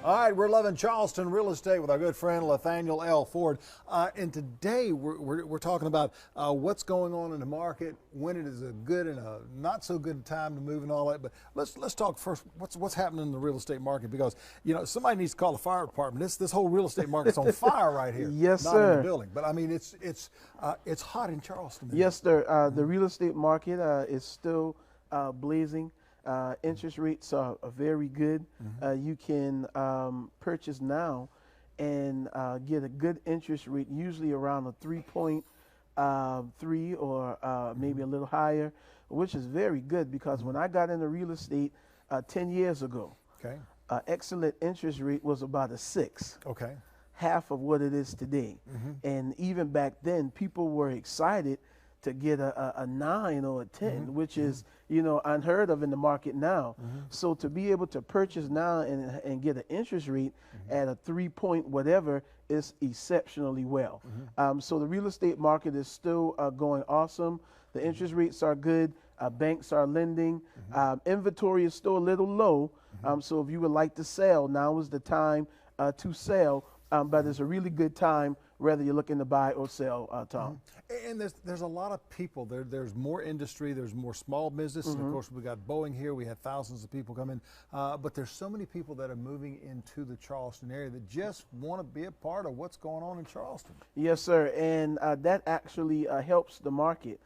All right, we're loving Charleston real estate with our good friend Lathaniel L. Ford. And today we're talking about what's going on in the market, when it is a good and a not so good time to move and all that. But let's talk first. What's happening in the real estate market, because somebody needs to call the fire department. This whole real estate market's on fire right here. Yes, not sir. in the building, but I mean it's hot in Charleston. Yes, sir. The real estate market is still blazing. Interest rates are very good. You can purchase now and get a good interest rate, usually around a 3.3 or maybe a little higher, which is very good, because when I got into real estate 10 years ago, Okay. Excellent interest rate was about a 6. Okay. Half of what it is today. And even back then, people were excited to get a 9 or a 10, which is, unheard of in the market now. So to be able to purchase now and get an interest rate at a 3 point whatever is exceptionally well. So the real estate market is still going awesome. The interest rates are good. Banks are lending. Inventory is still a little low. So if you would like to sell, now is the time to sell. But it's a really good time whether you're looking to buy or sell, Tom. And there's a lot of people. There's more industry. There's more small business. And of course, we got Boeing here. We had thousands of people come in. But there's so many people that are moving into the Charleston area that just want to be a part of what's going on in Charleston. Yes, sir. And that actually helps the market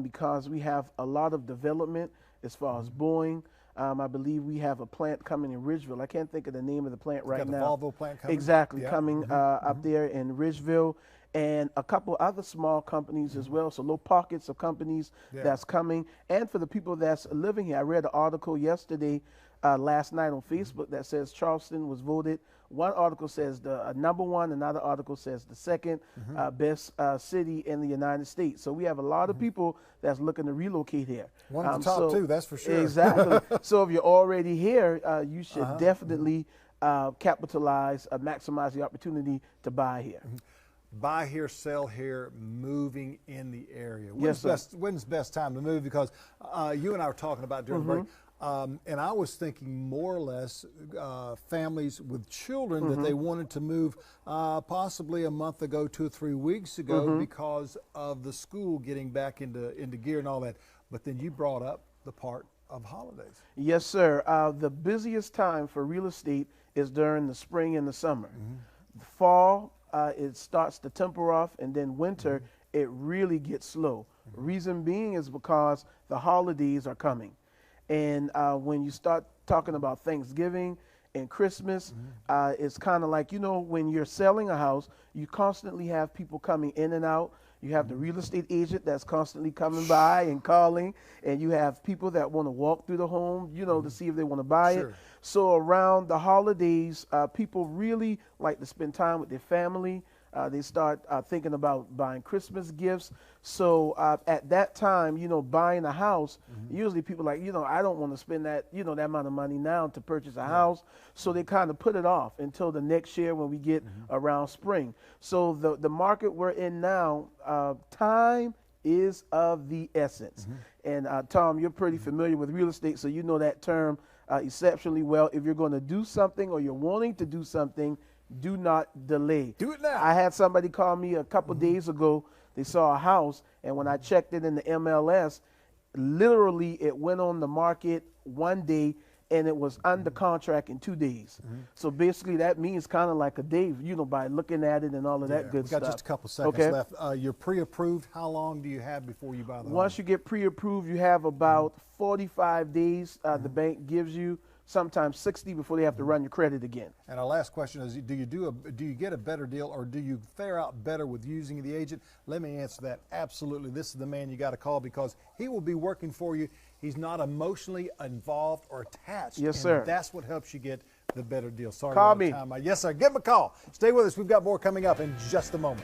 because we have a lot of development as far as Boeing. I believe we have a plant coming in Ridgeville. I can't think of the name of the plant right now. The Volvo plant coming? Exactly, coming up there in Ridgeville, and a couple other small companies as well. So little pockets of companies that's coming. And for the people that's living here, I read an article yesterday, last night on Facebook that says Charleston was voted. One article says the number one, another article says the second best city in the United States. So we have a lot of people that's looking to relocate here. One of the top two, that's for sure. Exactly. So if you're already here, you should definitely capitalize, maximize the opportunity to buy here. Buy here, sell here, moving in the area. Yes, When's the best time to move? Because you and I were talking about during the break. And I was thinking more or less families with children that they wanted to move possibly a month ago, 2 or 3 weeks ago, because of the school getting back into gear and all that. But then you brought up the part of holidays. Yes, sir. The busiest time for real estate is during the spring and the summer. The fall, it starts to temper off, and then winter, it really gets slow. Reason being is because the holidays are coming. And when you start talking about Thanksgiving and Christmas, it's kind of like, when you're selling a house, you constantly have people coming in and out. You have the real estate agent that's constantly coming by and calling, and you have people that want to walk through the home, to see if they want to buy it. So around the holidays, people really like to spend time with their family. They start thinking about buying Christmas gifts. So at that time, buying a house, usually people are like, I don't want to spend that, that amount of money now to purchase a house. So they kind of put it off until the next year when we get around spring. So the market we're in now, time is of the essence. And Tom, you're pretty familiar with real estate, so you know that term exceptionally well. If you're going to do something or you're wanting to do something, do not delay. Do it now. I had somebody call me a couple days ago. They saw a house, and when I checked it in the MLS, literally it went on the market one day, and it was under contract in 2 days. So basically that means kind of like a day, by looking at it and all of that good stuff. We got just a couple seconds left. You're pre-approved. How long do you have before you buy the home? Once you get pre-approved, you have about 45 days the bank gives you. Sometimes 60 before they have to run your credit again. And our last question is, do you get a better deal, or do you fare out better with using the agent? Let me answer that. Absolutely. This is the man you got to call, because he will be working for you. He's not emotionally involved or attached. Yes, sir. That's what helps you get the better deal. Sorry, call me. Yes, sir. Give him a call. Stay with us. We've got more coming up in just a moment.